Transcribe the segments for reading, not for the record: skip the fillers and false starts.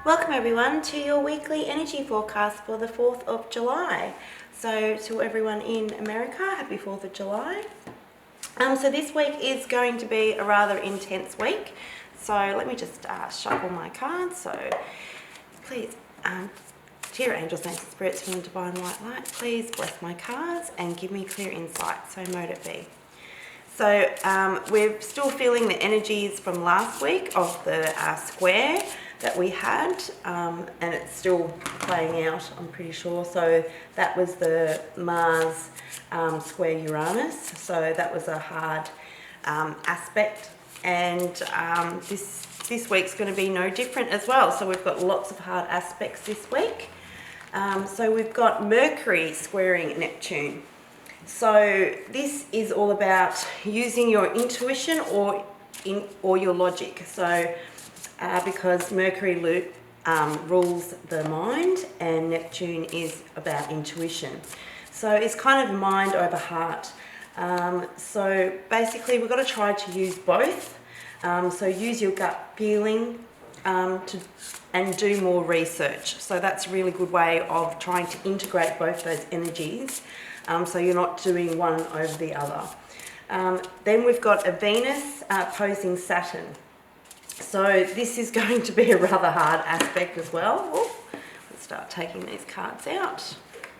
Welcome everyone to your weekly energy forecast for the 4th of July. So to everyone in America, happy 4th of July. So this week is going to be a rather intense week. So let me just shuffle my cards. So please, dear angels, saints and spirits from the divine white light, please bless my cards and give me clear insight. So mote it be. So we're still feeling the energies from last week of the square that we had, and it's still playing out, I'm pretty sure. So that was the Mars square Uranus, so that was a hard aspect, and this week's going to be no different as well. So we've got lots of hard aspects this week. So we've got Mercury squaring Neptune. So this is all about using your intuition or your logic. So because Mercury rules the mind and Neptune is about intuition. So it's kind of mind over heart. So basically we've got to try to use both. So use your gut feeling and do more research. So that's a really good way of trying to integrate both those energies. So you're not doing one over the other. Then we've got a Venus opposing Saturn. So this is going to be a rather hard aspect as well. Ooh, let's start taking these cards out.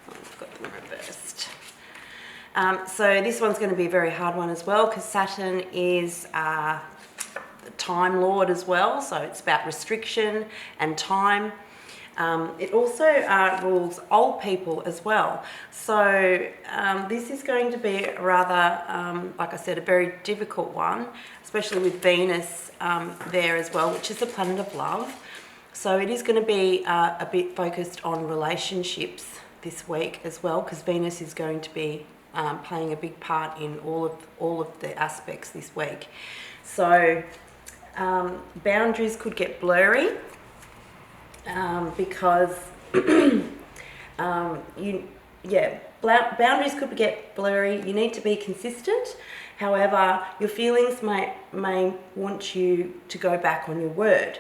Oh, I've got them reversed. So this one's going to be a very hard one as well, because Saturn is the time lord as well. So it's about restriction and time. It also rules old people as well. So this is going to be a rather, like I said, a very difficult one, especially with Venus there as well, which is the planet of love. So it is going to be a bit focused on relationships this week as well, because Venus is going to be playing a big part in all of the aspects this week. So boundaries could get blurry. Because boundaries could get blurry. You need to be consistent. However, your feelings may want you to go back on your word.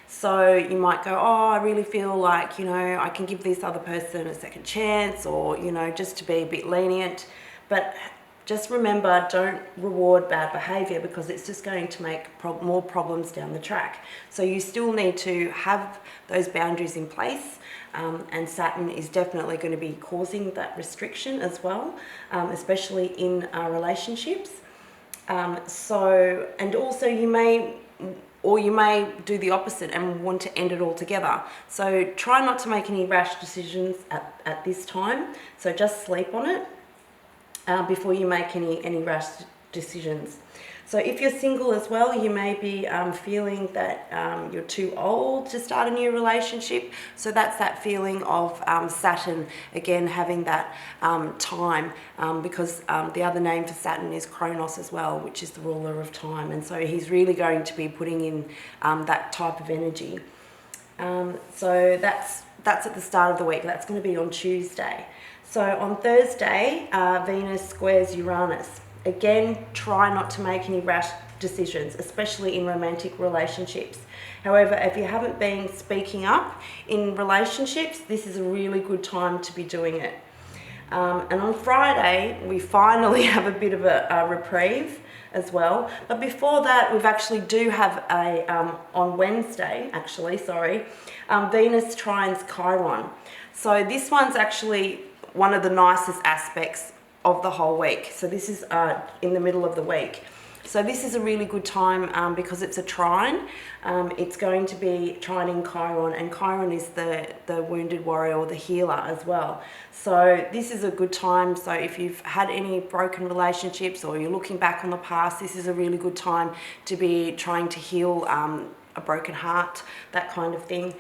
So you might go, oh, I really feel like, I can give this other person a second chance, or, just to be a bit lenient. But just remember, don't reward bad behaviour, because it's just going to make more problems down the track. So you still need to have those boundaries in place, and Saturn is definitely going to be causing that restriction as well, especially in relationships. And also you may do the opposite and want to end it all together. So try not to make any rash decisions at this time. So just sleep on it before you make any rash decisions. So if you're single as well, you may be feeling that you're too old to start a new relationship. So that's that feeling of Saturn, again, having that time, because the other name for Saturn is Kronos as well, which is the ruler of time. And so he's really going to be putting in that type of energy. So that's at the start of the week. That's going to be on Tuesday. So on Thursday, Venus squares Uranus. Again, try not to make any rash decisions, especially in romantic relationships. However, if you haven't been speaking up in relationships, this is a really good time to be doing it. And on Friday, we finally have a bit of a reprieve as well. But before that, we've actually do have on Wednesday, Venus trines Chiron. So this one's actually one of the nicest aspects of the whole week. So this is in the middle of the week. So this is a really good time because it's a trine. It's going to be trining Chiron, and Chiron is the wounded warrior or the healer as well. So this is a good time. So if you've had any broken relationships or you're looking back on the past, this is a really good time to be trying to heal a broken heart, that kind of thing.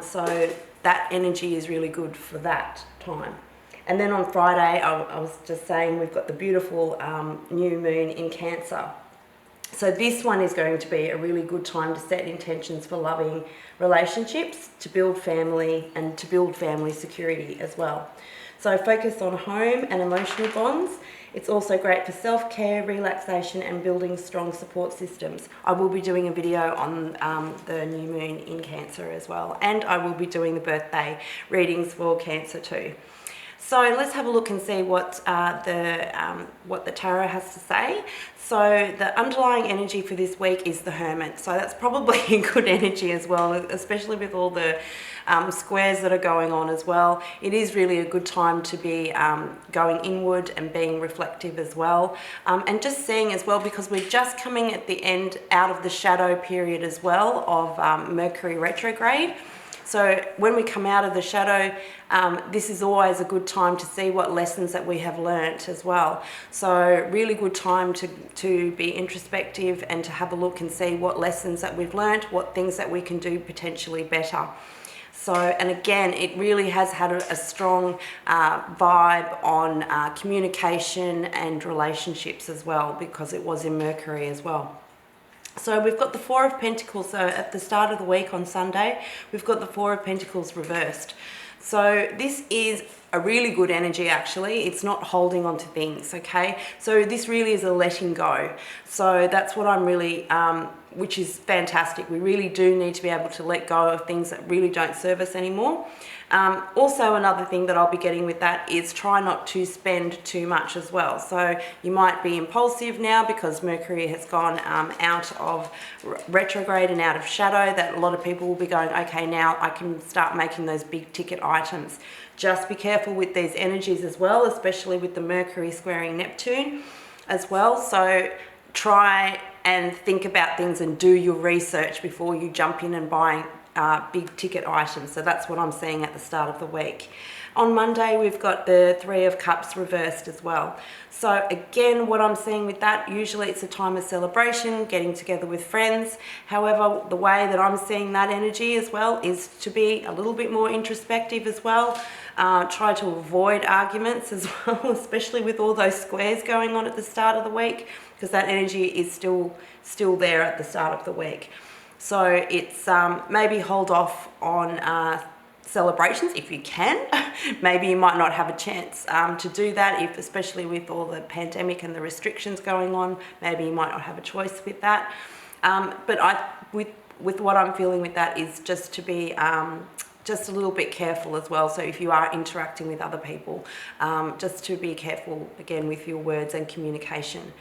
So that energy is really good for that time. And then on Friday, I was just saying, we've got the beautiful new moon in Cancer. So this one is going to be a really good time to set intentions for loving relationships, to build family, and to build family security as well. So focus on home and emotional bonds. It's also great for self-care, relaxation, and building strong support systems. I will be doing a video on the new moon in Cancer as well, and I will be doing the birthday readings for Cancer too. So let's have a look and see what the tarot has to say. So the underlying energy for this week is the Hermit. So that's probably a good energy as well, especially with all the squares that are going on as well. It is really a good time to be going inward and being reflective as well. And just seeing as well, because we're just coming at the end out of the shadow period as well of Mercury retrograde. So when we come out of the shadow, this is always a good time to see what lessons that we have learnt as well. So really good time to be introspective and to have a look and see what lessons that we've learnt, what things that we can do potentially better. So, and again, it really has had a strong vibe on communication and relationships as well, because it was in Mercury as well. So we've got the Four of Pentacles. So at the start of the week on Sunday, we've got the Four of Pentacles reversed. So this is a really good energy actually. It's not holding on to things, okay? So this really is a letting go. So that's what I'm really, which is fantastic. We really do need to be able to let go of things that really don't serve us anymore. Also another thing that I'll be getting with that is try not to spend too much as well. So you might be impulsive now because Mercury has gone out of retrograde and out of shadow, that a lot of people will be going, okay, now I can start making those big ticket items. Just be careful with these energies as well, especially with the Mercury squaring Neptune as well. So try and think about things and do your research before you jump in and buy big ticket items. So that's what I'm seeing at the start of the week. On Monday, we've got the Three of Cups reversed as well. So again, what I'm seeing with that, usually it's a time of celebration, getting together with friends. However, the way that I'm seeing that energy as well is to be a little bit more introspective as well. Try to avoid arguments as well, especially with all those squares going on at the start of the week, because that energy is still there at the start of the week. So it's maybe hold off on celebrations if you can. Maybe you might not have a chance to do that, especially with all the pandemic and the restrictions going on. Maybe you might not have a choice with that. But with what I'm feeling with that is just to be just a little bit careful as well. So if you are interacting with other people, just to be careful again with your words and communication.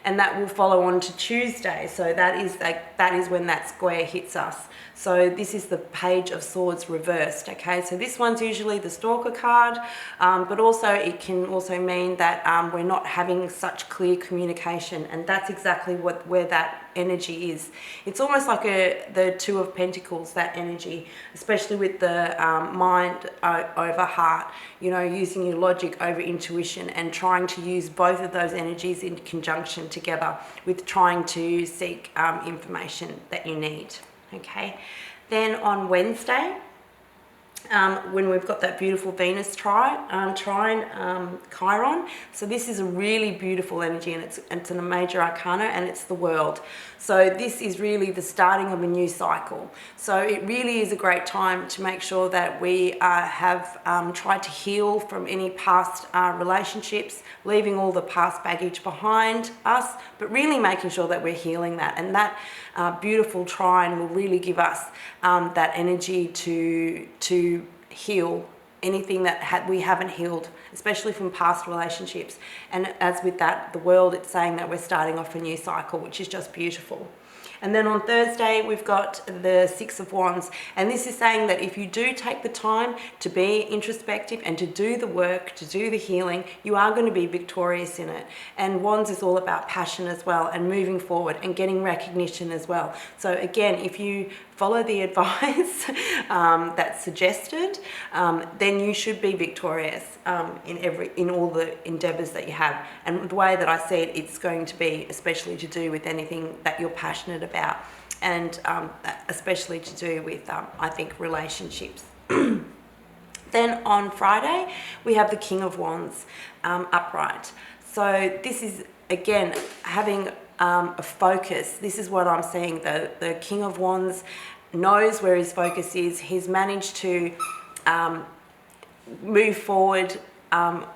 And that will follow on to Tuesday. So that is when that square hits us. So this is the Page of Swords reversed, okay? So this one's usually the Stalker card, but also it can also mean that we're not having such clear communication, and that's exactly where that energy is. It's almost like the Two of Pentacles, that energy, especially with the mind over heart, you know, using your logic over intuition and trying to use both of those energies in conjunction together with trying to seek information that you need. Okay, then on Wednesday, when we've got that beautiful Venus trine Chiron. So this is a really beautiful energy, and it's in a major arcana, and it's the World. So this is really the starting of a new cycle. So it really is a great time to make sure that we have tried to heal from any past relationships, leaving all the past baggage behind us, but really making sure that we're healing that. And that beautiful trine will really give us that energy to heal anything that we haven't healed, especially from past relationships. And as with that, the World, it's saying that we're starting off a new cycle, which is just beautiful. And then on Thursday, we've got the Six of Wands. And this is saying that if you do take the time to be introspective and to do the work, to do the healing, you are going to be victorious in it. And Wands is all about passion as well, and moving forward and getting recognition as well. So again, if you follow the advice that's suggested, then you should be victorious in all the endeavours that you have. And the way that I see it, it's going to be especially to do with anything that you're passionate about, and especially to do with, I think, relationships. Then on Friday, we have the King of Wands upright. So this is, again, having a focus. This is what I'm seeing. The King of Wands knows where his focus is. He's managed to move forward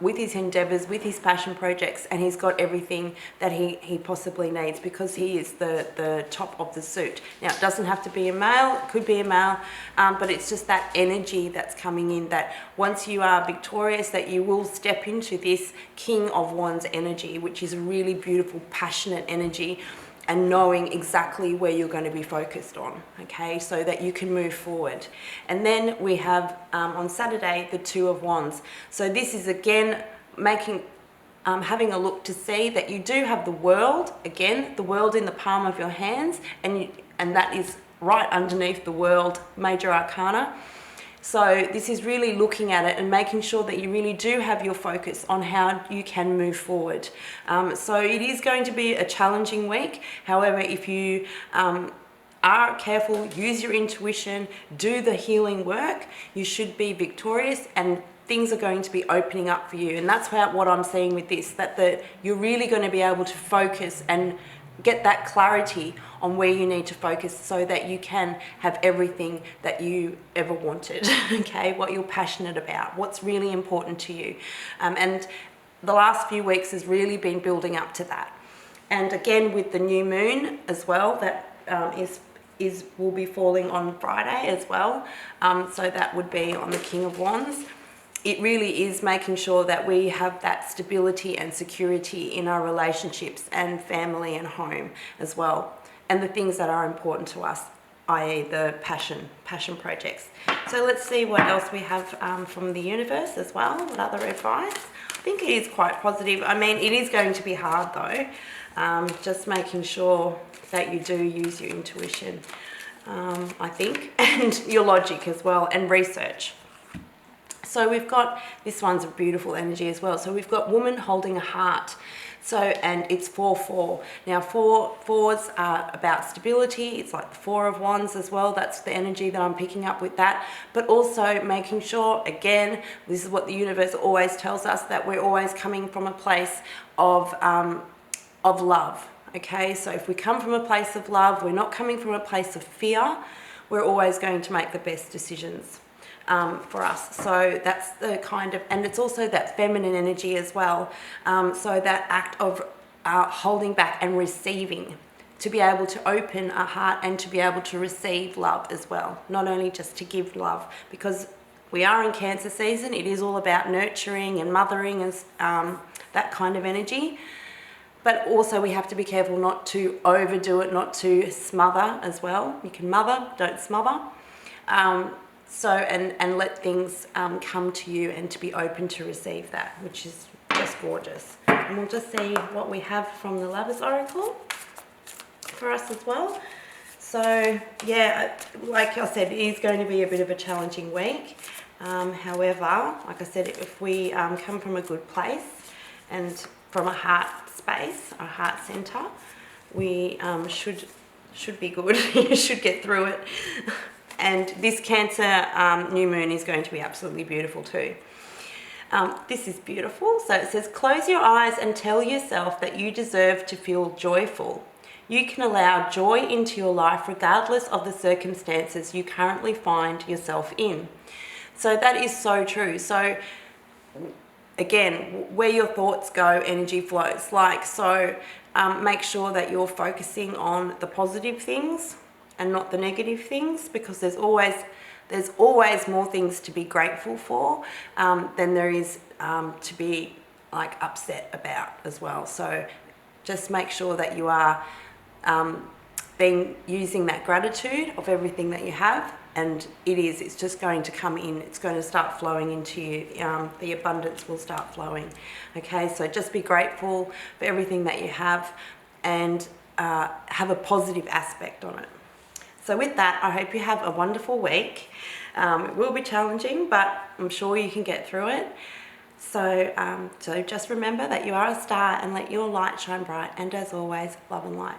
with his endeavours, with his passion projects, and he's got everything that he possibly needs because he is the top of the suit. Now, it doesn't have to be a male, it could be a male, but it's just that energy that's coming in, that once you are victorious, that you will step into this King of Wands energy, which is a really beautiful, passionate energy, and knowing exactly where you're going to be focused on, okay, so that you can move forward. And then we have on Saturday the Two of Wands. So this is again making having a look to see that you do have the world, again, the world in the palm of your hands, and that is right underneath the world major arcana. So this is really looking at it and making sure that you really do have your focus on how you can move forward. So it is going to be a challenging week. However, if you are careful, use your intuition, do the healing work, you should be victorious, and things are going to be opening up for you. And that's what I'm seeing with this, that you're really going to be able to focus and get that clarity on where you need to focus so that you can have everything that you ever wanted, okay? What you're passionate about, what's really important to you. And the last few weeks has really been building up to that. And again, with the new moon as well, that will be falling on Friday as well. So that would be on the King of Wands. It really is making sure that we have that stability and security in our relationships and family and home as well. And the things that are important to us, i.e. the passion projects. So let's see what else we have from the universe as well. What other advice? I think it is quite positive. I mean, it is going to be hard though. Just making sure that you do use your intuition, I think, and your logic as well, and research. So we've got, this one's a beautiful energy as well. So we've got woman holding a heart. So, and it's 4-4. Now, fours are about stability. It's like the Four of Wands as well. That's the energy that I'm picking up with that. But also making sure, again, this is what the universe always tells us, that we're always coming from a place of love. Okay, so if we come from a place of love, we're not coming from a place of fear. We're always going to make the best decisions for us. So that's the kind of, and it's also that feminine energy as well. So that act of holding back and receiving, to be able to open a heart and to be able to receive love as well. Not only just to give love, because we are in Cancer season. It is all about nurturing and mothering and that kind of energy. But also we have to be careful not to overdo it, not to smother as well. You can mother, don't smother. So, and let things come to you and to be open to receive that, which is just gorgeous. And we'll just see what we have from the Lovers Oracle for us as well. So, yeah, like I said, it is going to be a bit of a challenging week. However, like I said, if we come from a good place and from a heart space, a heart centre, we should be good. You should get through it. And this Cancer new moon is going to be absolutely beautiful too. This is beautiful. So it says, close your eyes and tell yourself that you deserve to feel joyful. You can allow joy into your life regardless of the circumstances you currently find yourself in. So that is so true. So again, where your thoughts go, energy flows. Like, so make sure that you're focusing on the positive things and not the negative things, because there's always more things to be grateful for than there is to be like upset about as well. So just make sure that you are using that gratitude of everything that you have, and it's just going to come in. It's going to start flowing into you. The abundance will start flowing. Okay, so just be grateful for everything that you have, and have a positive aspect on it. So with that, I hope you have a wonderful week. It will be challenging, but I'm sure you can get through it. So just remember that you are a star, and let your light shine bright. And as always, love and light.